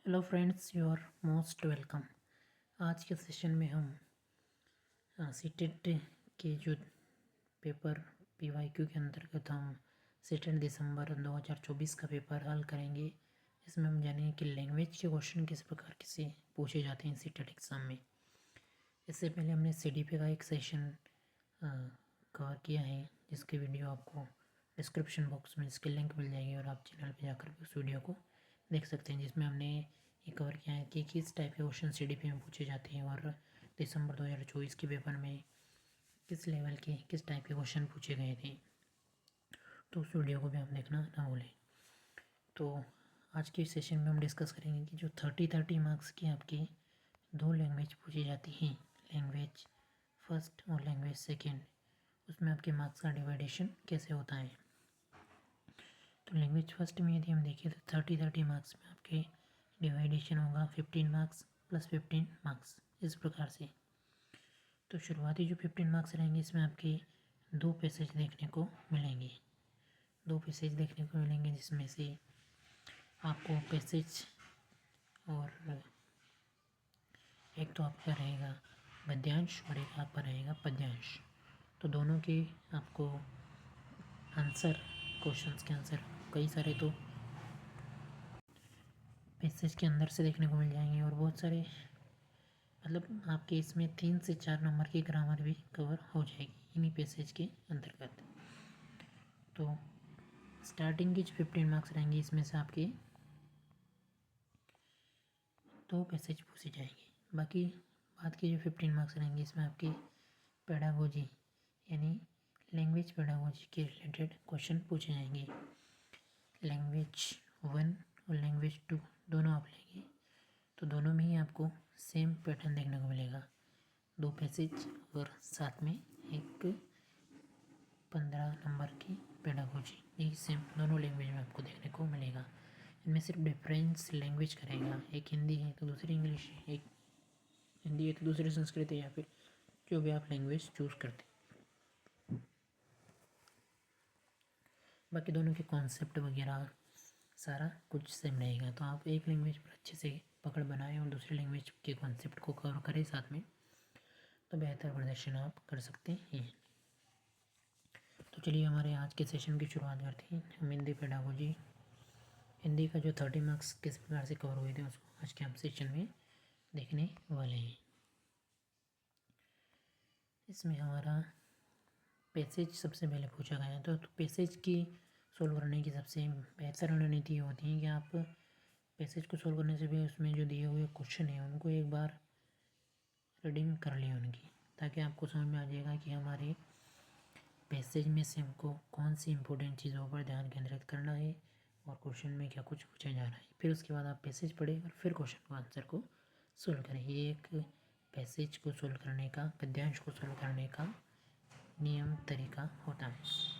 Hello friends, you are most welcome. आज के session में हम सीटेट के जो पेपर पीवाईक्यू के अंतर्गत हम सीटेट दिसंबर 2024 का पेपर हल करेंगे। इसमें हम जानेंगे कि लैंग्वेज के क्वेश्चन किस प्रकार से पूछे जाते हैं सीटेट एग्ज़ाम में। इससे पहले हमने सीडीपी का एक सेशन कवर किया है, जिसकी वीडियो आपको डिस्क्रिप्शन बॉक्स में इसकी लिंक मिल जाएगी और आप चैनल पर जाकर उस वीडियो को देख सकते हैं, जिसमें हमने ये कवर किया है कि किस टाइप के क्वेश्चन सीडीपी में पूछे जाते हैं और दिसंबर 2024 के पेपर में किस लेवल के किस टाइप के क्वेश्चन पूछे गए थे। तो उस वीडियो को भी हम देखना ना भूलें। तो आज के सेशन में हम डिस्कस करेंगे कि जो 30 मार्क्स की आपकी दो लैंग्वेज पूछी जाती हैं, लैंग्वेज फर्स्ट और लैंग्वेज सेकेंड, उसमें आपके मार्क्स का डिवाइडेशन कैसे होता है। तो लैंग्वेज फर्स्ट में यदि हम देखें तो 30 मार्क्स में आपके डिवाइडेशन होगा 15 मार्क्स प्लस 15 मार्क्स, इस प्रकार से। तो शुरुआती जो 15 मार्क्स रहेंगे, इसमें आपके दो पैसेज देखने को मिलेंगे जिसमें से आपको पैसेज और एक तो आपका रहेगा गद्यांश और एक आपका रहेगा पद्यांश। तो दोनों के आपको आंसर, क्वेश्चंस के आंसर कई सारे तो पैसेज के अंदर से देखने को मिल जाएंगे और बहुत सारे, मतलब आपके इसमें 3 से 4 नंबर की ग्रामर भी कवर हो जाएगी इन्हीं पैसेज के अंतर्गत। तो स्टार्टिंग की जो 15 मार्क्स रहेंगे, इसमें से आपके दो पैसेज पूछे जाएंगे। बाकी बाद के जो 15 मार्क्स रहेंगे, इसमें आपके पेडागोजी यानी लैंग्वेज पेडागोजी के रिलेटेड क्वेश्चन पूछे जाएंगे। लैंग्वेज 1 और लैंग्वेज 2 दोनों आप लेंगे तो दोनों में ही आपको सेम पैटर्न देखने को मिलेगा, दो पैसेज और साथ में एक 15 नंबर की पेडागोजी, यही सेम दोनों लैंग्वेज में आपको देखने को मिलेगा। इनमें सिर्फ डिफरेंस लैंग्वेज का रहेगा, एक हिंदी है तो दूसरी इंग्लिश है, एक हिंदी है तो दूसरी संस्कृत है, या फिर जो भी आप लैंग्वेज चूज़ करते हैं। बाकी दोनों के कॉन्सेप्ट वगैरह सारा कुछ सेम रहेगा। तो आप एक लैंग्वेज पर अच्छे से पकड़ बनाएं और दूसरी लैंग्वेज के कॉन्सेप्ट को कवर करें साथ में, तो बेहतर प्रदर्शन आप कर सकते हैं। तो चलिए हमारे आज के सेशन की शुरुआत करते हैं। हम हिंदी पेडागोजी, हिंदी का जो 30 मार्क्स किस प्रकार से कवर हुए थे उसको आज के हम सेशन में देखने वाले हैं। इसमें हमारा पैसेज सबसे पहले पूछा गया है। तो पैसेज की सोल्व करने की सबसे बेहतर रणनीति होती है कि आप पैसेज को सोल्व करने से भी उसमें जो दिए हुए क्वेश्चन हैं उनको एक बार रीडिंग कर लें उनकी, ताकि आपको समझ में आ जाएगा कि हमारे पैसेज में से हमको कौन सी इंपॉर्टेंट चीज़ों पर ध्यान केंद्रित करना है और क्वेश्चन में क्या कुछ पूछा जा रहा है। फिर उसके बाद आप पैसेज पढ़ें और फिर क्वेश्चन को आंसर को सोल्व करें। ये एक पैसेज को सोल्व करने का, पद्यांश को सोल्व करने का नियम तरीका होता है।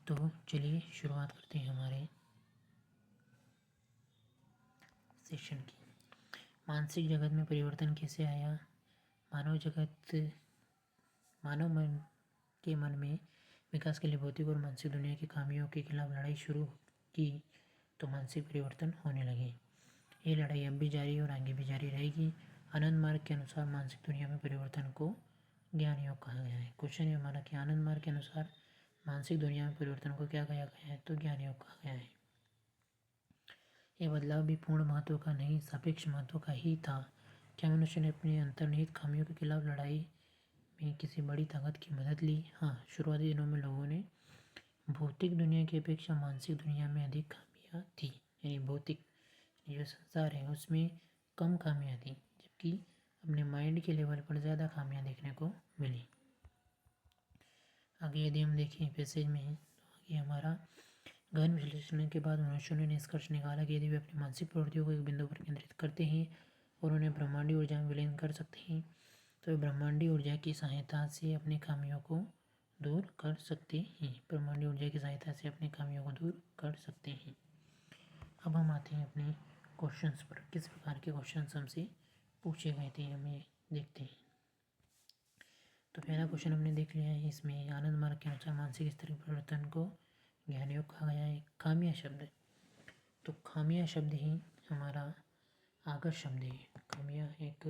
तो चलिए शुरुआत करते हैं हमारे सेशन की। मानसिक जगत में परिवर्तन कैसे आया। मानव मन के मन में विकास के लिए भौतिक और मानसिक दुनिया की खामियों के खिलाफ लड़ाई शुरू की तो मानसिक परिवर्तन होने लगे। ये लड़ाई अब भी जारी और आगे भी जारी रहेगी। आनंद मार्ग के अनुसार मानसिक दुनिया में परिवर्तन को ज्ञान योग कहा गया है। क्वेश्चन ये हमारा कि आनंद मार्ग के अनुसार मानसिक दुनिया में परिवर्तन को क्या कहा गया है, तो ज्ञान योग कहा गया है। यह बदलाव भी पूर्ण महत्व का नहीं, सापेक्ष महत्व का ही था। क्या मनुष्य ने अपनी अंतर्निहित खामियों के खिलाफ लड़ाई में किसी बड़ी ताकत की मदद ली? हाँ, शुरुआती दिनों में लोगों ने भौतिक दुनिया की अपेक्षा मानसिक दुनिया में अधिक खामियां थी, यानी भौतिक जो संसार है उसमें कम खामियां थी, जबकि अपने माइंड के लेवल पर ज़्यादा खामियां देखने को मिली। आगे यदि हम देखें पैसेज में, तो आगे हमारा गहन विश्लेषण के बाद मनुष्यों ने निष्कर्ष निकाला कि यदि वे अपनी मानसिक प्रवृत्तियों को एक बिंदु पर केंद्रित करते हैं और उन्हें ब्रह्मांडीय ऊर्जा में विलीन कर सकते हैं, तो वे ब्रह्मांडीय ऊर्जा की सहायता से अपनी खामियों को दूर कर सकते हैं। ब्रह्मांडीय ऊर्जा की सहायता से अपनी खामियों को दूर कर सकते हैं। अब हम आते हैं अपने क्वेश्चंस पर। किस प्रकार के क्वेश्चंस हमसे पूछे गए थे हमें देखते हैं। तो पहला क्वेश्चन हमने देख लिया है। इसमें आनंद मार्ग के अनुसार मानसिक स्तर के परिवर्तन को ज्ञान योग कहा गया है। खामियां शब्द, तो खामियां शब्द ही हमारा आगत शब्द है। कामिया एक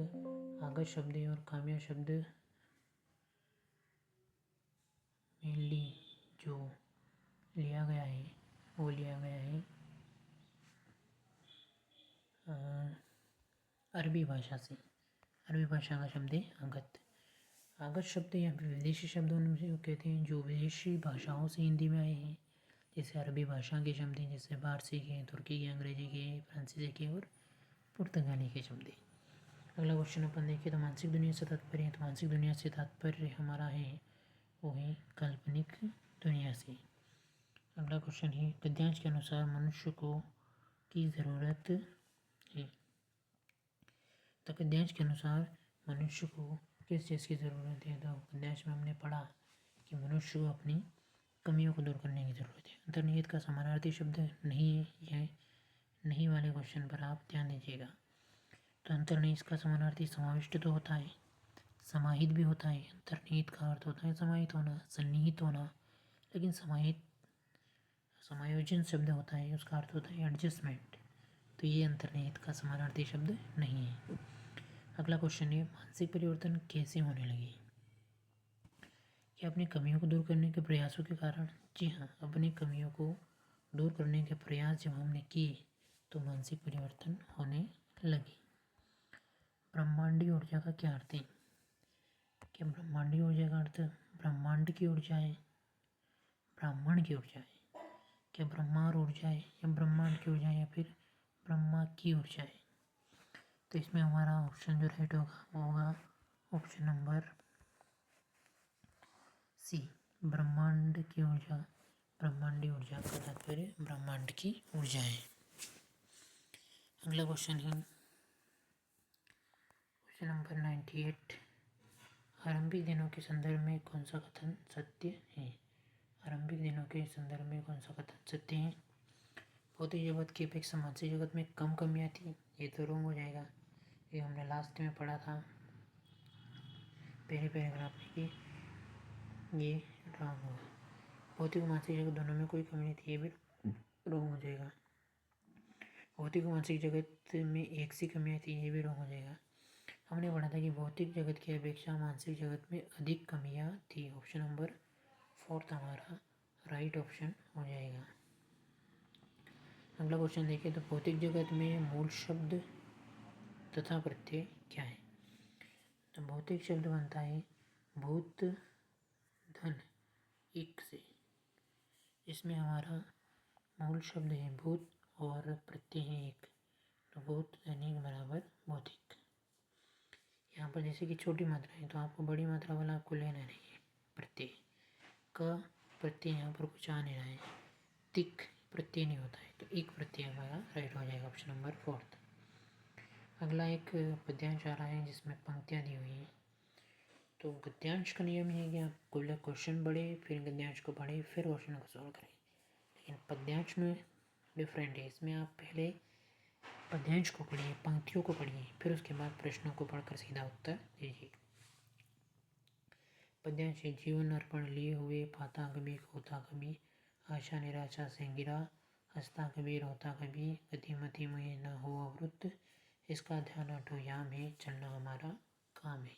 आगत शब्द है और कामिया शब्द मेनली जो लिया गया है वो लिया गया है अरबी भाषा से। अरबी भाषा का शब्द है आगत। आगत शब्द या फिर विदेशी शब्दों में से कहते हैं जो विदेशी भाषाओं से हिंदी में आए हैं, जैसे अरबी भाषा के शब्द हैं, जैसे फारसी के, तुर्की के, अंग्रेजी के, फ्रांसीसी के और पुर्तगाली के शब्द हैं। अगला क्वेश्चन अपन देखिए तो मानसिक दुनिया से तात्पर्य है। तो मानसिक दुनिया से तात्पर्य हमारा है वो है काल्पनिक दुनिया से। अगला क्वेश्चन है गद्यांश के अनुसार मनुष्य को की ज़रूरत है। तो गद्यांश के अनुसार मनुष्य को किस चीज़ की ज़रूरत है। तो गद्यांश में हमने पढ़ा कि मनुष्य को अपनी कमियों को दूर करने की ज़रूरत है। अंतर्निहित का समानार्थी शब्द नहीं है, यह नहीं वाले क्वेश्चन पर आप ध्यान दीजिएगा। तो अंतर्निहित का समानार्थी समाविष्ट तो होता है, समाहित भी होता है। अंतर्निहित का अर्थ होता है समाहित होना, सन्निहित होना, लेकिन समायोजन शब्द होता है, उसका अर्थ होता है एडजस्टमेंट। तो ये अंतर्निहित का समानार्थी शब्द नहीं है। अगला क्वेश्चन है मानसिक परिवर्तन कैसे होने लगे। क्या अपनी कमियों को दूर करने के प्रयासों के कारण। जी हाँ, अपनी कमियों को दूर करने के प्रयास जब हमने किए तो मानसिक परिवर्तन होने लगे। ब्रह्मांडीय ऊर्जा का क्या अर्थ है। क्या ब्रह्मांडीय ऊर्जा का अर्थ ब्रह्मांड की ऊर्जा है, ब्राह्मण की ऊर्जा है। क्या ब्रह्मांड ऊर्जा है या ब्रह्मांड की ऊर्जा है या फिर ब्रह्मा की ऊर्जा है। तो इसमें हमारा ऑप्शन जो राइट होगा वो होगा ऑप्शन नंबर सी, ब्रह्मांड की ऊर्जा। ब्रह्मांडीय ऊर्जा का तात्पर्य ब्रह्मांड की ऊर्जा है। अगला क्वेश्चन है क्वेश्चन नंबर 98। आरंभिक दिनों के संदर्भ में कौन सा कथन सत्य है। आरंभिक दिनों के संदर्भ में कौन सा कथन सत्य है। भौतिक जगत की अपेक्षा मानसिक जगत में कम कमियाँ थी। ये तो रॉन्ग हो जाएगा, ये हमने लास्ट में पढ़ा था पहले पैराग्राफ में कि ये रॉन्ग होगा। भौतिक और मानसिक जगत दोनों में कोई कमी नहीं थी, ये भी रॉन्ग हो जाएगा। भौतिक और मानसिक जगत में एक सी कमियाँ थी, ये भी रॉन्ग हो जाएगा। हमने पढ़ा था कि भौतिक जगत की अपेक्षा मानसिक जगत में अधिक कमियाँ थी। ऑप्शन नंबर 4 हमारा राइट ऑप्शन हो जाएगा। अगला क्वेश्चन देखिए तो भौतिक जगत में मूल शब्द तथा प्रत्यय क्या है। तो भौतिक शब्द बनता है भूत धन एक से। इसमें हमारा मूल शब्द है भूत और प्रत्यय है एक, तो भूत धन एक बराबर भौतिक। यहाँ पर जैसे कि छोटी मात्रा है तो आपको बड़ी मात्रा वाला आपको लेना नहीं है। प्रत्यय का प्रत्यय यहाँ पर कुछ आ नहीं रहा है, तिक प्रत्यय नहीं होता है, तो एक प्रत्यय हमारा राइट हो जाएगा ऑप्शन नंबर 4। अगला एक पद्यांश आ रहा है जिसमें पंक्तियाँ दी हुई हैं। तो गद्यांश का नियम ये है कि आप क्वेश्चन पढ़े फिर गद्यांश को पढ़े फिर क्वेश्चन को सॉल्व करें, लेकिन पद्यांश में डिफरेंट है। इसमें आप पहले पद्यांश को पढ़िए, पंक्तियों को पढ़िए, फिर उसके बाद प्रश्नों को पढ़कर सीधा उत्तर दीजिए। पद्यांश जीवन अर्पण लिए हुए पाता कभी खोता कभी, आशा निराशा से गिरा हंसता कभी रोता कभी, गतिमति मुझे न हो अवरुद्ध, इसका ध्यान हटो याम है चलना हमारा काम है।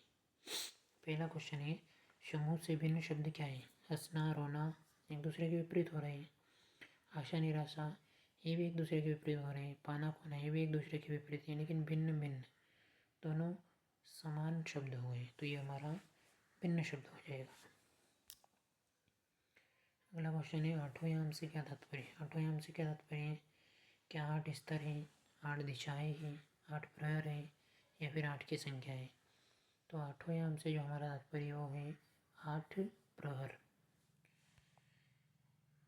पहला क्वेश्चन है समूह से भिन्न शब्द क्या है। हंसना रोना एक दूसरे के विपरीत हो रहे हैं। आशा निराशा ये भी एक दूसरे के विपरीत हो रहे हैं। पाना खोना ये भी एक दूसरे के विपरीत है, लेकिन भिन्न भिन्न दोनों समान शब्द हुए, तो ये हमारा भिन्न शब्द हो जाएगा। अगला क्वेश्चन है आठों याम से क्या तात्पर्य। आठों याम से क्या तात्पर्य है। क्या 8 स्तर हैं, 8 दिशाएं हैं, 8 प्रहर है या फिर 8 की संख्या है। तो आठों याम से जो हमारा तात्पर्य वो है 8 प्रहर।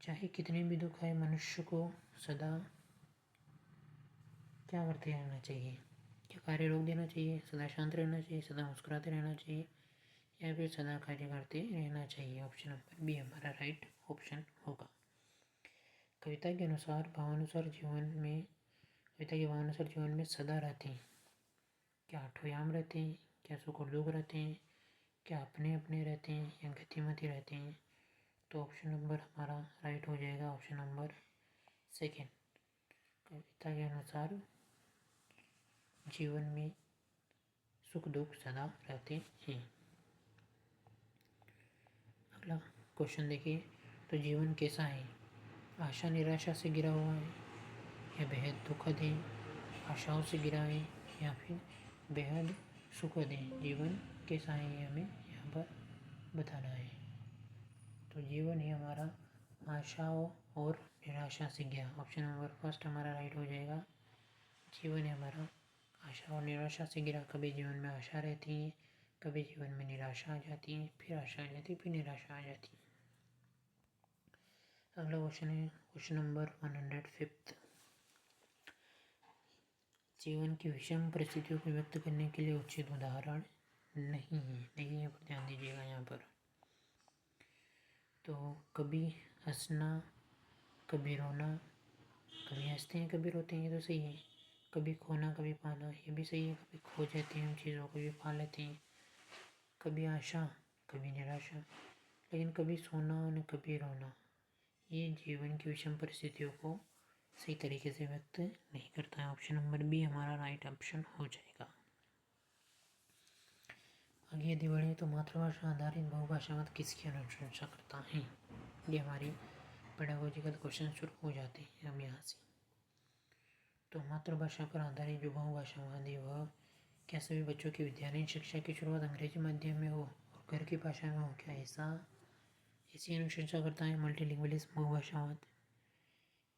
चाहे कितने भी दुख आए मनुष्य को सदा क्या करते रहना चाहिए। क्या कार्य रोक देना चाहिए, सदा शांत रहना चाहिए, सदा मुस्कुराते रहना चाहिए या फिर सदा कार्य करते रहना चाहिए। ऑप्शन नंबर बी हमारा राइट ऑप्शन होगा। कविता के भावानुसार जीवन में सदा रहते हैं। क्या आठों याम रहते हैं, क्या सुख और दुख रहते हैं, क्या अपने अपने रहते हैं या गतिमति रहते हैं। तो ऑप्शन नंबर हमारा राइट हो जाएगा ऑप्शन नंबर 2। कविता के अनुसार जीवन में सुख दुख सदा रहते हैं। अगला क्वेश्चन देखिए, तो जीवन कैसा है? आशा निराशा से घिरा हुआ है या बेहद दुखद है? आशाओं से घिरा है या फिर बेहद सुखद है? जीवन कैसा है ये हमें यहाँ पर बताना है। तो जीवन ही हमारा आशाओं और निराशा से घिरा। ऑप्शन नंबर फर्स्ट हमारा राइट हो जाएगा। जीवन है हमारा आशा और निराशा से घिरा। कभी जीवन में आशा रहती है, कभी जीवन में निराशा आ जाती है, फिर आशा आ जाती है, फिर निराशा आ जाती है। अगला क्वेश्चन है क्वेश्चन नंबर 105। जीवन की विषम परिस्थितियों को व्यक्त करने के लिए उचित उदाहरण नहीं है। देखिए यहाँ पर ध्यान दीजिएगा। यहाँ पर तो कभी हंसना, कभी रोना, कभी हंसते हैं कभी रोते हैं, ये तो सही है। कभी खोना कभी पाना, ये भी सही है। कभी खो जाते हैं हम चीज़ों को, कभी पा लेते हैं। कभी आशा कभी निराशा, लेकिन कभी सोना और कभी रोना, ये जीवन की विषम परिस्थितियों को सही तरीके से व्यक्त नहीं करता है। ऑप्शन नंबर बी हमारा राइट ऑप्शन हो जाएगा। आगे यदि बढ़े तो मातृभाषा आधारित बहुभाषावाद किसकी अनुशंसा करता है? ये हमारी पेडागोजिकल क्वेश्चन शुरू हो जाते हैं हम यहाँ से। तो मातृभाषा पर आधारित जो बहुभाषावाद है वह क्या सभी बच्चों की विद्यालयीन शिक्षा की शुरुआत अंग्रेजी माध्यम में हो और घर की भाषा में हो? क्या ऐसी अनुशंसा करता है मल्टीलिंगुअलिज्म बहुभाषावाद?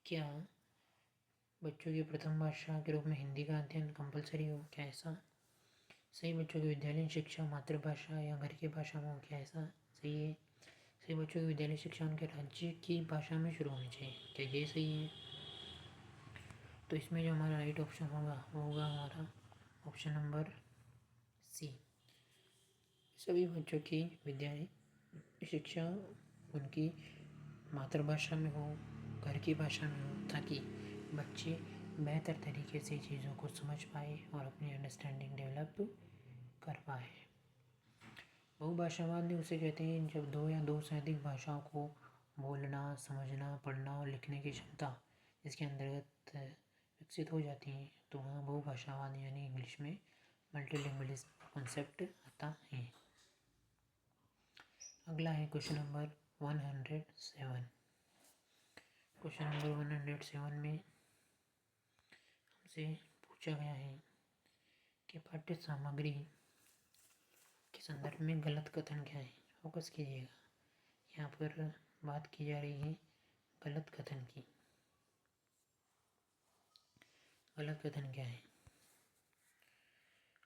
क्या बच्चों की प्रथम भाषा के रूप में हिंदी का अध्ययन कंपलसरी हो? क्या ऐसा सही बच्चों की विद्यालयीन शिक्षा मातृभाषा या घर की भाषा में हो? क्या ऐसा सही है? सही बच्चों की विद्यालय शिक्षा उनके राज्य की भाषा में शुरू होनी चाहिए। क्या ये सही है? तो इसमें जो हमारा राइट ऑप्शन होगा वो होगा हमारा ऑप्शन नंबर सी। सभी बच्चों की विद्यालय शिक्षा उनकी मातृभाषा में हो, घर की भाषा में हो, ताकि बच्चे बेहतर तरीके से चीज़ों को समझ पाए और अपनी अंडरस्टैंडिंग डेवलप कर पाए। बहुभाषावाद उसे कहते हैं जब दो या दो से अधिक भाषाओं को बोलना, समझना, पढ़ना और लिखने की क्षमता इसके अंतर्गत विकसित हो जाती है, तो वहाँ बहुभाषावाद यानी इंग्लिश में मल्टीलिंगुअलिज्म कॉन्सेप्ट आता है। अगला है क्वेश्चन नंबर 107। क्वेश्चन नंबर 107 में हमसे पूछा गया है कि पाठ्य सामग्री के संदर्भ में गलत कथन क्या है? फोकस कीजिएगा। यहाँ पर बात की जा रही है गलत कथन की। गलत कथन क्या है?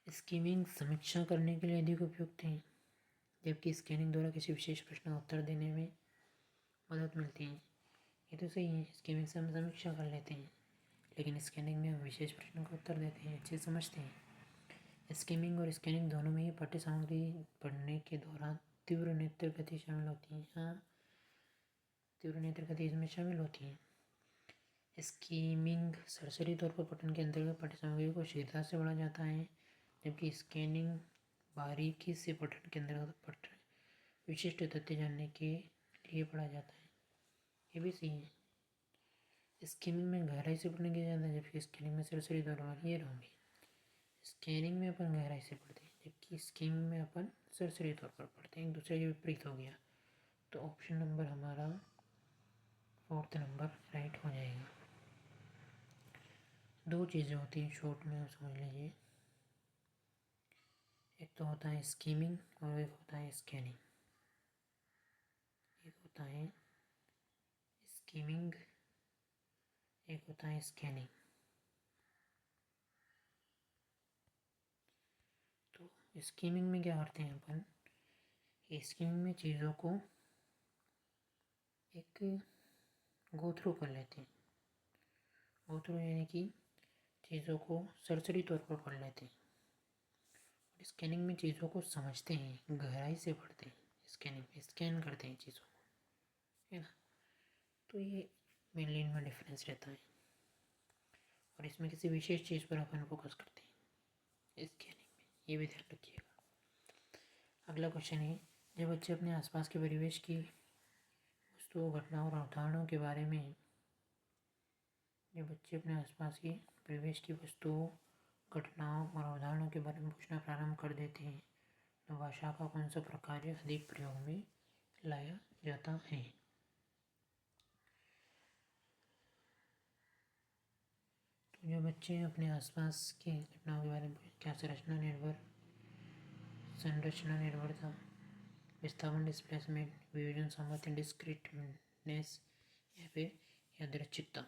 स्कीमिंग समीक्षा करने के लिए अधिक उपयुक्त है, जबकि स्कैनिंग द्वारा किसी विशेष प्रश्न का उत्तर देने में मदद मिलती है। ये तो सही है। स्कीमिंग से हम समीक्षा कर लेते हैं, लेकिन स्कैनिंग में हम विशेष प्रश्नों का उत्तर देते हैं, अच्छे समझते हैं। स्कीमिंग और स्कैनिंग दोनों में ही पाठ्य सामग्री पढ़ने के दौरान तीव्र नेत्र गति शामिल होती है। हाँ, तीव्र नेत्र गति इसमें शामिल होती है। स्कीमिंग सरसरी तौर पर पठन के अंतर्गत पाठ्य सामग्री को शीघ्रता से पढ़ा जाता है, जबकि स्कैनिंग बारीकी से पठन के अंतर्गत विशिष्ट तथ्य जानने के लिए पढ़ा जाता है। ये भी सही है। स्कीमिंग में गहराई से पढ़ने की जाता है, जबकि स्कैनिंग में सरसरी तौर पर ये रहूँगी। स्कैनिंग में अपन गहराई से पढ़ते हैं, जबकि स्कीमिंग में अपन सरसरी तौर पर पढ़ते हैं। एक दूसरे के विपरीत हो गया। तो ऑप्शन नंबर हमारा 4th नंबर राइट हो जाएगा। दो चीज़ें होती हैं शॉर्ट में, आप समझ लीजिए। एक तो होता है स्कीमिंग और एक होता है स्कैनिंग। एक होता है स्कीमिंग, एक होता है स्कैनिंग। तो स्कीमिंग में क्या करते हैं अपन? स्कीमिंग में चीज़ों को एक गो थ्रू कर लेते हैं। गो थ्रू यानी कि चीज़ों को सरसरी तौर पर पढ़ लेते हैं। स्कैनिंग में चीज़ों को समझते हैं, गहराई से पढ़ते हैं। स्कैनिंग में स्कैन करते हैं चीज़ों को, है ना। तो ये मेनली इनमें डिफरेंस रहता है, और इसमें किसी विशेष चीज़ पर अपन फोकस करते हैं स्कैनिंग में, ये भी ध्यान रखिएगा। अगला क्वेश्चन है, जब बच्चे अपने आसपास के परिवेश की वस्तुओं, घटनाओं और अवधारणाओं के बारे में जब बच्चे अपने आसपास की परिवेश की वस्तुओं, घटनाओं और अवधारणाओं के बारे में पूछना प्रारंभ कर देते हैं तो भाषा का कौन सा प्रकार अधिक प्रयोग में लाया जाता है। तो जो बच्चे अपने आसपास के घटनाओं के बारे में क्या संरचना निर्भरता, विस्थापन डिस्प्लेसमेंट, वियोजन सामर्थ्य, डिस्क्रीटनेस या फिर यादृच्छिकता।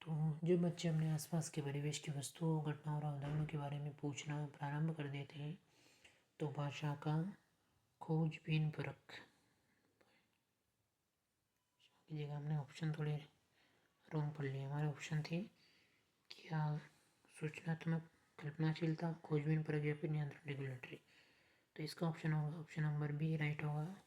तो जो बच्चे अपने आसपास के परिवेश की वस्तुओं, घटनाओं और अवधारणाओं के बारे में पूछना प्रारंभ कर देते हैं तो भाषा का खोजबीन परख की जगह हमने ऑप्शन थोड़े रॉन्ग पढ़ लिए। हमारे ऑप्शन थे क्या सूचनात्मक, कल्पनाशीलता, खोजबीन परख या फिर नियंत्रण, रेगुलेटरी। तो इसका ऑप्शन होगा ऑप्शन नंबर बी राइट होगा।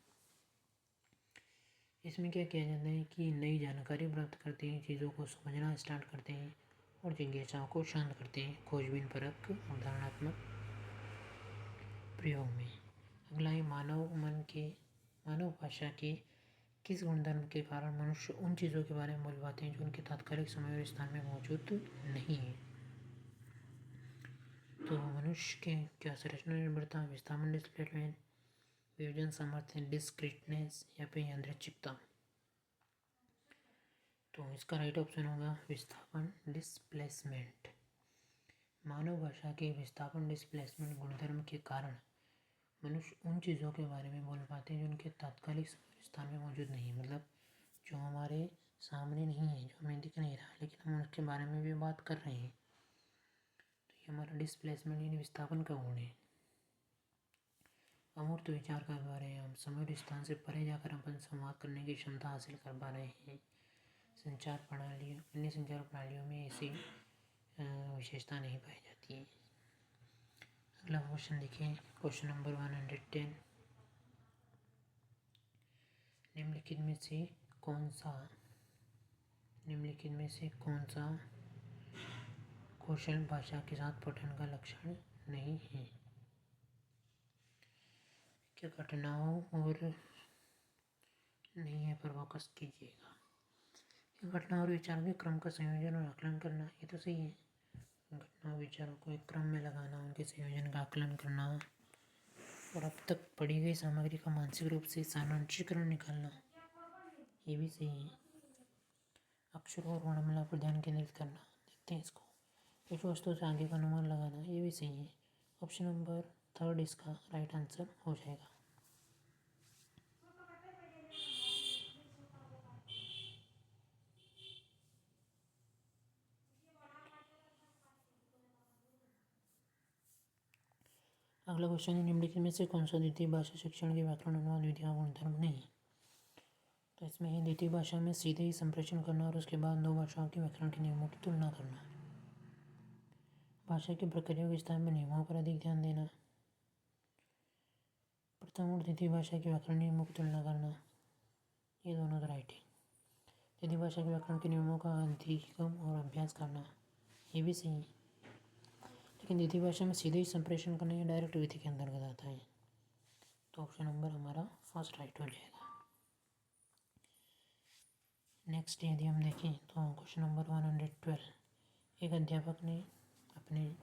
इसमें क्या किया जाता है कि नई जानकारी प्राप्त करते हैं, चीज़ों को समझना स्टार्ट करते हैं और जिज्ञासाओं को शांत करते हैं खोजबीन परख अवधारणात्मक प्रयोग में। अगला है मानव भाषा के किस गुणधर्म के कारण मनुष्य उन चीज़ों के बारे में बोल पाते हैं जो उनके तात्कालिक समय और स्थान में मौजूद नहीं है। तो मनुष्य के क्या संरचना निर्भरता, विस्थापन डिस्प्लेसमेंट, वियोजन सामर्थ्य, डिस्क्रीटनेस या फिर यादृच्छिकता। तो इसका राइट ऑप्शन होगा विस्थापन डिस्प्लेसमेंट। मानव भाषा के विस्थापन डिस्प्लेसमेंट गुणधर्म के कारण मनुष्य उन चीज़ों के बारे में बोल पाते हैं जो उनके तात्कालिक स्थान में मौजूद नहीं है, मतलब जो हमारे सामने नहीं है, जो हमें दिख नहीं रहा, लेकिन हम उसके बारे में भी बात कर रहे हैं। तो ये हमारा डिस्प्लेसमेंट यानी विस्थापन का गुण है। अमूर्त विचार कर पा रहे हैं हम, समय और स्थान से परे जाकर अपन संवाद करने की क्षमता हासिल कर पा रहे हैं। संचार प्रणालियों, अन्य संचार प्रणालियों में ऐसी विशेषता नहीं पाई जाती है। अगला क्वेश्चन देखिए, क्वेश्चन नंबर 110। निम्नलिखित में से कौन सा कौशल भाषा के साथ पठन का लक्षण नहीं है। क्या घटनाओं और नहीं है पर फोकस कीजिएगा। घटना और विचारों के क्रम का संयोजन और आकलन करना, ये तो सही है। घटना और विचारों को एक क्रम में लगाना, उनके संयोजन का आकलन करना और अब तक पढ़ी गई सामग्री का मानसिक रूप से सारांशीकरण निकालना, ये भी सही है। अक्षरों और वर्णमाला पर ध्यान केंद्रित करना, देखते हैं इसको। कुछ वस्तुओं से आगे का अनुमान लगाना, ये भी सही है। ऑप्शन नंबर 3 इसका राइट आंसर हो जाएगा। अगला क्वेश्चन है, निम्नलिखित में से कौन सा द्वितीय भाषा शिक्षण के व्याकरण अनुवाद विधियां गुणधर्म नहीं। तो इसमें है द्वितीय भाषा में सीधे ही संप्रेषण करना और उसके बाद दो भाषाओं के व्याकरण के नियमों की तुलना करना। भाषा की प्रक्रिया के स्थान में नियमों पर अधिक ध्यान देना। प्रथम और द्वितीय भाषा के व्याकरण नियमों की तुलना करना, ये दोनों तो राइट है। द्वितीय भाषा के व्याकरण के नियमों का अधिगम और अभ्यास करना, ये भी सही है। लेकिन द्वितीय भाषा में सीधे ही संप्रेषण करना या डायरेक्ट विधि के अंतर्गत आता है। तो ऑप्शन नंबर हमारा फर्स्ट राइट हो जाएगा। नेक्स्ट यदि हम देखें तो क्वेश्चन नंबर 112। एक अध्यापक ने अपने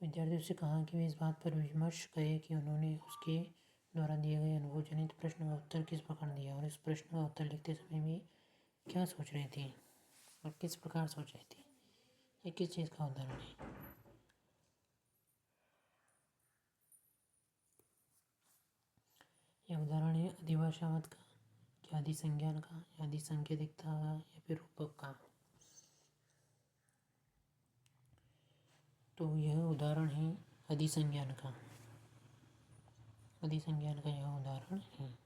विद्यार्थियों से कहा कि वे इस बात पर विमर्श करें कि उन्होंने उसके द्वारा दिए गए अनुभवजनित प्रश्न का उत्तर किस प्रकार दिया और इस प्रश्न का उत्तर लिखते समय वे क्या सोच रहे थे और किस प्रकार सोच रहे थे। ये किस चीज़ का उदाहरण है। यह उदाहरण है अधिभाषावाद का, क्या अधिसंज्ञान का, या अधिसंकेतिकता का, या फिर रूपक का। तो यह उदाहरण है अधिसंज्ञान का। अधिसंज्ञान का यह उदाहरण है।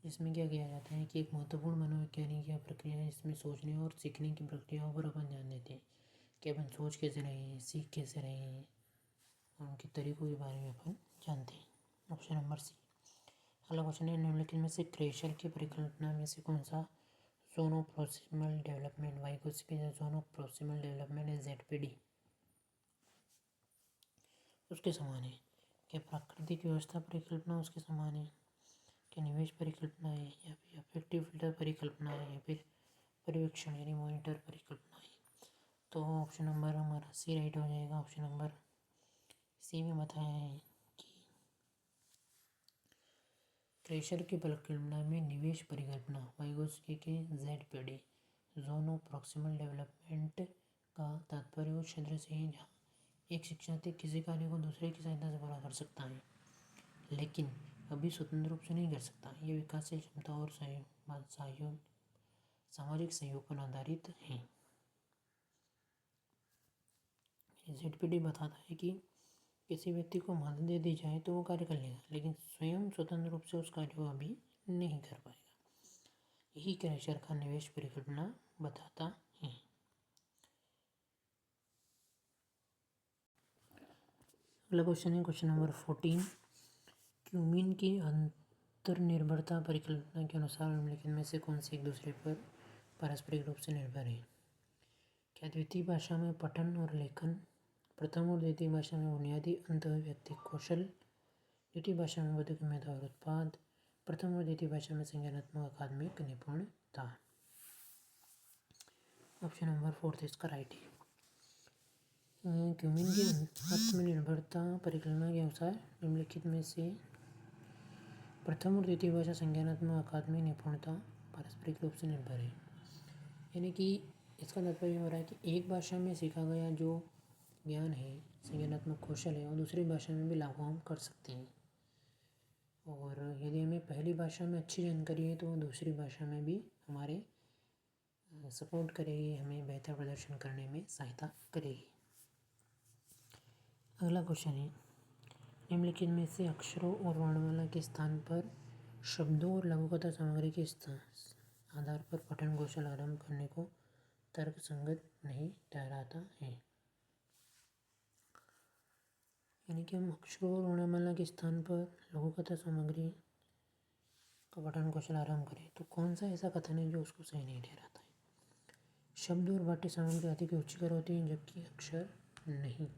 इसमें क्या किया जाता है कि एक महत्वपूर्ण मनोवैज्ञानिक या प्रक्रिया है जिसमें सोचने और सीखने की प्रक्रियाओं पर अपन ध्यान देते हैं कि अपन सोच कैसे रहे हैं, सीख कैसे रहे हैं और उनके तरीकों के बारे में अपन जानते हैं। Option number C. अगला क्वेश्चन है, निम्नलिखित में से क्रेशर की परिकल्पना में से कौन सा zone of proximal development Vygotsky zone of proximal development है ZPD उसके समान है। क्या प्राकृतिक व्यवस्था परिकल्पना उसके समान है। क्या निवेश निवेश परिकल्पनाएं या फिर अफेक्टिव फिल्टर परिकल्पनाएं या फिर पर्यवेक्षण यानी मॉनिटर परिकल्पनाएं। तो ऑप्शन नंबर हमारा सी राइट हो जाएगा। ऑप्शन नंबर सी में बताया है कि क्रेशर की परिकल्पना में निवेश परिकल्पना वाइगोत्स्की के ZPD zone of proximal development का तात्पर्य उस क्षेत्र से है जहाँ एक शिक्षार्थी किसी कार्य को दूसरे की सहायता से पूरा कर सकता है, लेकिन अभी स्वतंत्र रूप से नहीं कर सकता। ये विकासशील क्षमता और सहयोग सामाजिक सहयोग पर आधारित है। ZPD बताता है कि किसी व्यक्ति को मदद दे दी जाए तो वो कार्य कर लेगा, लेकिन स्वयं स्वतंत्र रूप से उस कार्य को अभी नहीं कर पाएगा। यही क्रेशर का निवेश परिकल्पना बताता है। अगला क्वेश्चन है क्वेश्चन नंबर 14। क्यूमीन की अंतर्निर्भरता परिकल्पना के अनुसार निम्नलिखित में से कौन से एक दूसरे पर पारस्परिक रूप से निर्भर है? क्या द्वितीय भाषा में पठन और लेखन, प्रथम और द्वितीय भाषा में बुनियादी अंतःव्यक्तिक कौशल, द्वितीय भाषा में बौद्धिक मेधा और उत्पाद, प्रथम और द्वितीय भाषा में संज्ञानात्मक अकादमिक निपुणता। ऑप्शन नंबर 4 इसका राइट है। क्यूमीन की आत्मनिर्भरता परिकल्पना के अनुसार निम्नलिखित में से प्रथम और द्वितीय भाषा संज्ञानात्मक अकादमिक निपुणता पारस्परिक रूप से निर्भर है। यानी कि इसका तात्पर्य हो रहा है कि एक भाषा में सीखा गया जो ज्ञान है, संज्ञानात्मक कौशल है, और दूसरी भाषा में भी लागू हम कर सकते हैं। और यदि हमें पहली भाषा में अच्छी जानकारी है तो वो दूसरी भाषा में भी हमारे सपोर्ट करेगी, हमें बेहतर प्रदर्शन करने में सहायता करेगी। अगला क्वेश्चन है निम्नलिखित में से अक्षरों और वर्णमाला के स्थान पर शब्दों और लघुकथा सामग्री के आधार पर पठन कौशल आरंभ करने को तर्कसंगत नहीं ठहराता है। यानी कि हम अक्षरों और वर्णमाला के स्थान पर लघुकथा सामग्री का पठन कौशल आरंभ करें तो कौन सा ऐसा कथन है जो उसको सही नहीं ठहराता है? शब्द और वाक्य सामग्री आदि की उच्चकर होती है जबकि अक्षर नहीं।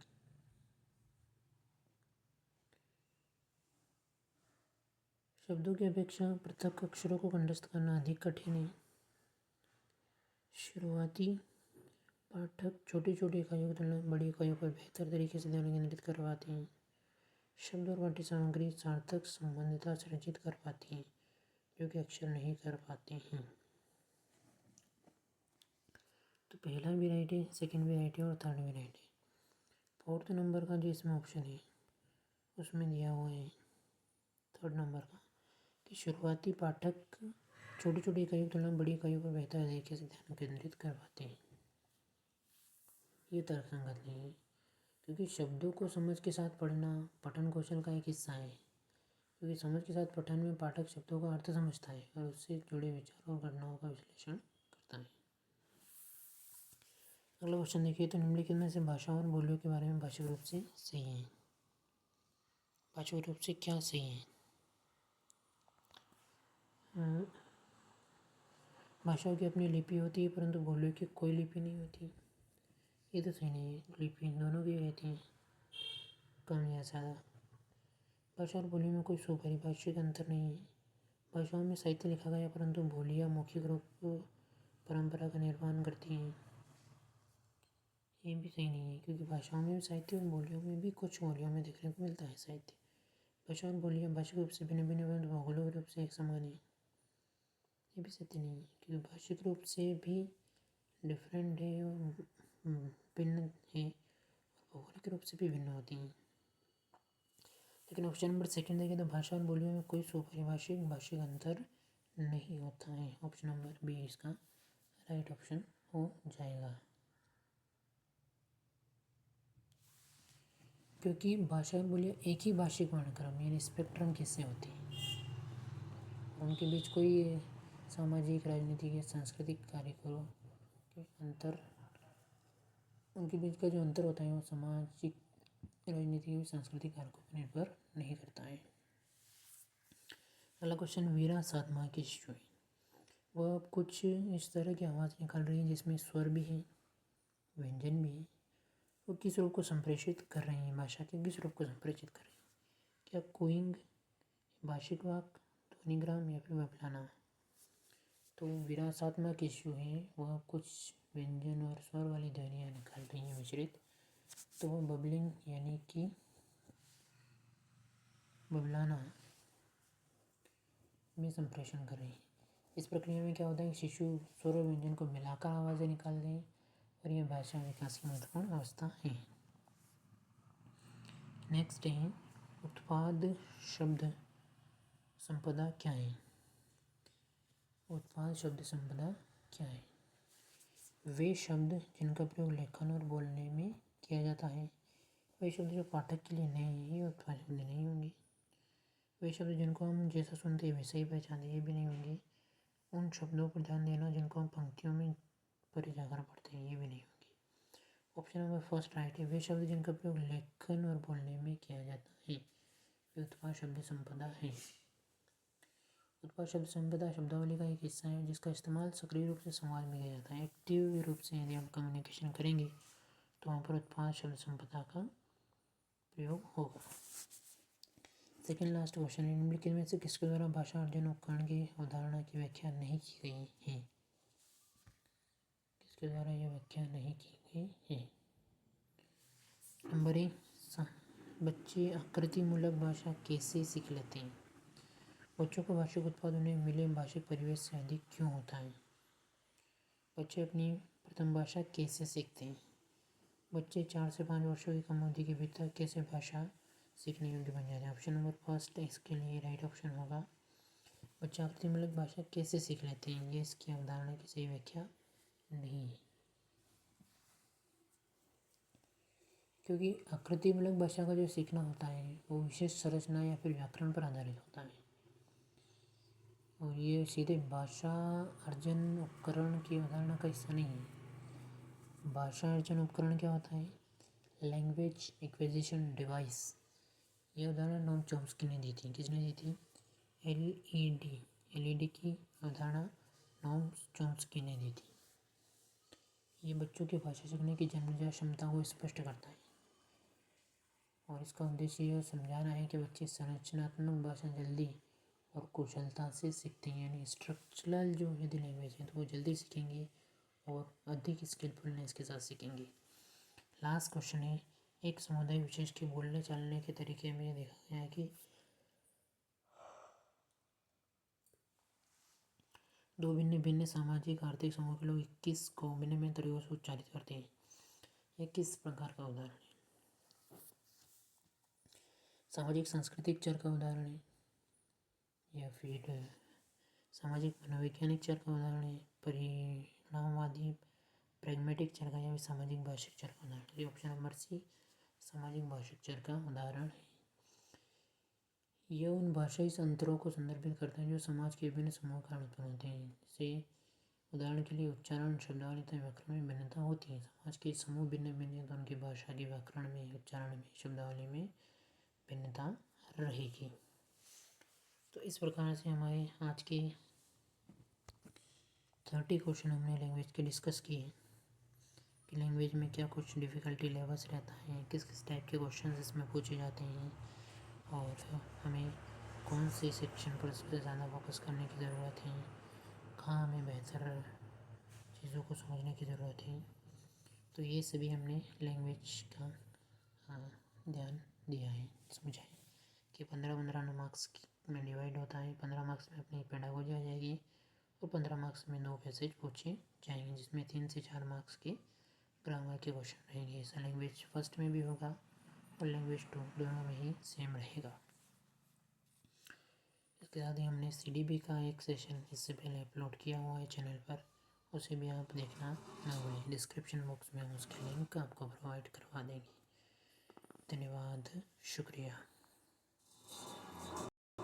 शब्दों की अपेक्षा पृथक अक्षरों को कंठस्थ करना अधिक कठिन है। शुरुआती पाठक छोटी छोटी इकाइयों की तुलना में बड़ी इकाइयों पर बेहतर तरीके से ध्यान केंद्रित कर पाते हैं। शब्द और पाठ्य सामग्री सार्थक संबंधितता संरचित कर पाती हैं जो कि अक्षर नहीं कर पाते हैं। तो पहला भी राइट है, सेकंड भी राइट है और थर्ड भी राइट है। फोर्थ नंबर का जो इसमें ऑप्शन है उसमें दिया हुआ है थर्ड नंबर का कि शुरुआती पाठक छोटी छोटी इकाइयों की तुलना में बड़ी इकाइयों पर बेहतर तरीके से ध्यान केंद्रित कर पाते हैं। ये तर्कसंगत नहीं है क्योंकि शब्दों को समझ के साथ पढ़ना पठन कौशल का एक हिस्सा है। क्योंकि समझ के साथ पठन में पाठक शब्दों का अर्थ समझता है और उससे जुड़े विचारों और घटनाओं का विश्लेषण करता है। अगला क्वेश्चन देखिए तो निम्नलिखित में से भाषाओं और बोलियों के बारे में भाषिक रूप से सही है। भाषिक रूप से क्या सही है? भाषाओं की अपनी लिपि होती है परंतु बोलियों की कोई लिपि नहीं होती। ये तो सही नहीं है। लिपि दोनों की रहती हैं, कम या ज़्यादा। भाषा और बोलियों में कोई सुपरिभाषिक अंतर नहीं है। भाषाओं में साहित्य लिखा गया परंतु बोलियाँ मौखिक रूप परंपरा का निर्माण करती हैं। ये भी सही नहीं है क्योंकि भाषाओं में भी साहित्य और बोलियों में भी कुछ बोलियों में देखने को मिलता है साहित्य। भाषा और बोलियाँ भाषिक रूप से भिन्न भिन्न परंतु भौगोलिक रूप से एक समान है। ये भी सत्य नहीं है क्योंकि भाषिक रूप से भी डिफरेंट है और भिन्न है और भौगोलिक रूप से भी भिन्न होती हैं। लेकिन ऑप्शन नंबर सेकंड देखें तो भाषा और बोलियों में कोई सुपरिभाषिक भाषिक अंतर नहीं होता है। ऑप्शन नंबर बी इसका राइट ऑप्शन हो जाएगा क्योंकि भाषा और बोलियाँ एक ही भाषिक वर्णक्रम यानी स्पेक्ट्रम के हिस्से होती हैं। उनके बीच कोई सामाजिक राजनीतिक या सांस्कृतिक कार्यक्रमों के अंतर उनके बीच का जो अंतर होता है वो सामाजिक राजनीतिक या सांस्कृतिक कारकों पर निर्भर नहीं करता है। अगला क्वेश्चन वीरा 7 माह की शिशु है। वह अब कुछ इस तरह की आवाज़ निकाल रही है जिसमें स्वर भी है, व्यंजन भी है। वो किस रूप को संप्रेषित कर रही है? भाषा के किस रूप को संप्रेषित कर रही है? क्या कोइंग भाषिक वाक, ऑर्गेनिग्राम या फिर बबलाना। तो विरासतात्मक इशू है, वह कुछ व्यंजन और स्वर वाली ध्वनियाँ निकाल रही हैं मिश्रित, तो वह बबलिंग यानी कि बबलाना में संप्रेषण कर रही है। इस प्रक्रिया में क्या होता है कि शिशु स्वर और व्यंजन को मिलाकर आवाज़ें निकालते हैं और यह भाषा विकास की महत्वपूर्ण अवस्था है। नेक्स्ट है उत्पाद शब्द संपदा क्या है। उत्पाद शब्द संपदा क्या है? वे शब्द जिनका प्रयोग लेखन और बोलने में किया जाता है। वे शब्द जो पाठक के लिए नए हैं, ये उत्पाद शब्द नहीं होंगे। वे शब्द जिनको हम जैसा सुनते हैं वैसे ही पहचानते, ये भी नहीं होंगे। उन शब्दों पर ध्यान देना जिनको हम पंक्तियों में पढ़े जाकर पढ़ते हैं, ये भी नहीं होंगे। ऑप्शन नंबर फर्स्ट राइट है। वे शब्द जिनका प्रयोग लेखन और बोलने में किया जाता है, ये उत्पाद शब्द संपदा है। उत्पाद शब्द संपदा शब्दावली का एक हिस्सा है जिसका इस्तेमाल सक्रिय रूप से संवाद में किया जाता है। एक्टिव रूप से यदि हम कम्युनिकेशन करेंगे तो वहाँ पर उत्पाद शब्द संपदा का प्रयोग होगा। सेकेंड लास्ट क्वेश्चन है, निम्नलिखित में से किसके द्वारा भाषा अर्जन उपकरण की अवधारणा की व्याख्या नहीं की गई है? किसके द्वारा यह व्याख्या नहीं की गई है? नंबर ए, बच्चे आकृतिमूलक भाषा कैसे सीख लेते हैं? बच्चों को भाषिक उत्पाद उन्हें मिले भाषिक परिवेश से अधिक क्यों होता है? बच्चे अपनी प्रथम भाषा कैसे सीखते हैं? बच्चे 4 से 5 वर्षों की कम अवधि के भीतर कैसे भाषा सीखने योग्य बन जाते हैं? ऑप्शन नंबर फर्स्ट इसके लिए राइट ऑप्शन होगा। बच्चे आकृतिमूलक भाषा कैसे सीख लेते हैं, ये इसकी अवधारणा की सही व्याख्या नहीं है, क्योंकि आकृतिमूलक भाषा का जो सीखना होता है वो विशेष संरचना या फिर व्याकरण पर आधारित होता है, और ये सीधे भाषा अर्जन उपकरण की अवधारणा का हिस्सा नहीं है। भाषा अर्जन उपकरण क्या होता है? Language acquisition device. ये उदाहरण नोम चॉम्स्की ने दी थी। किसने दी थी? एलईडी की अवधारणा नोम चॉम्स्की ने दी थी। ये बच्चों की भाषा सीखने की जन्मजात क्षमता को स्पष्ट करता है और इसका उद्देश्य यह समझाना है कि बच्चे संरचनात्मक भाषा जल्दी और कुशलता से सीखते हैं, यानी स्ट्रक्चरल जो यदि लैंग्वेज है तो वो जल्दी सीखेंगे और अधिक स्किलफुलनेस के साथ सीखेंगे। लास्ट क्वेश्चन है, एक समुदाय विशेष के बोलने चालने के तरीके में देखा गया है कि दो भिन्न भिन्न सामाजिक आर्थिक समूह के लोग 21 को भिन्न भिन्न तरीकों से उच्चारित करते हैं। यह किस प्रकार का उदाहरण है? सामाजिक सांस्कृतिक चर का उदाहरण है या फिर सामाजिक मनोवैज्ञानिक चर का उदाहरण है, परिणामवादी प्रैग्मेटिक चर का, या फिर सामाजिक भाषिक चर का उदाहरण है? ऑप्शन नंबर सी सामाजिक भाषिक चर का उदाहरण है। यह उन भाषाई अंतरों को संदर्भित करता है जो समाज के विभिन्न समूहों के कारण उत्पन्न होते हैं। जैसे उदाहरण के लिए उच्चारण, शब्दावली तथा व्याकरण में भिन्नता होती है। समाज के समूह भिन्न भिन्न हैं तो उनकी भाषा के व्याकरण में, उच्चारण में, शब्दावली में भिन्नता रहेगी। तो इस प्रकार से हमारे आज के 30 क्वेश्चन हमने लैंग्वेज के डिस्कस किए कि लैंग्वेज में क्या कुछ डिफ़िकल्टी लेवल्स रहता है, किस किस टाइप के क्वेश्चन इसमें पूछे जाते हैं, और हमें कौन से सेक्शन पर सबसे ज़्यादा फोकस करने की ज़रूरत है, कहाँ हमें बेहतर चीज़ों को समझने की ज़रूरत है। तो ये सभी हमने लैंग्वेज का ध्यान दिया है, समझा है कि 15-15 मार्क्स में डिवाइड होता है। 15 मार्क्स में अपनी पेडागोजी आ जाएगी और 15 मार्क्स में 2 पैसेज पूछे जाएंगे, जिसमें 3 से 4 मार्क्स के ग्रामर के क्वेश्चन रहेंगे। ऐसा लैंग्वेज फर्स्ट में भी होगा और लैंग्वेज 2 दोनों में ही सेम रहेगा। इसके साथ ही हमने CDB का एक सेशन इससे पहले अपलोड किया हुआ है चैनल पर, उसे भी आप देखना ना भूलें। डिस्क्रिप्शन बॉक्स में हम उसके लिंक आपको प्रोवाइड करवा देंगे। धन्यवाद, शुक्रिया।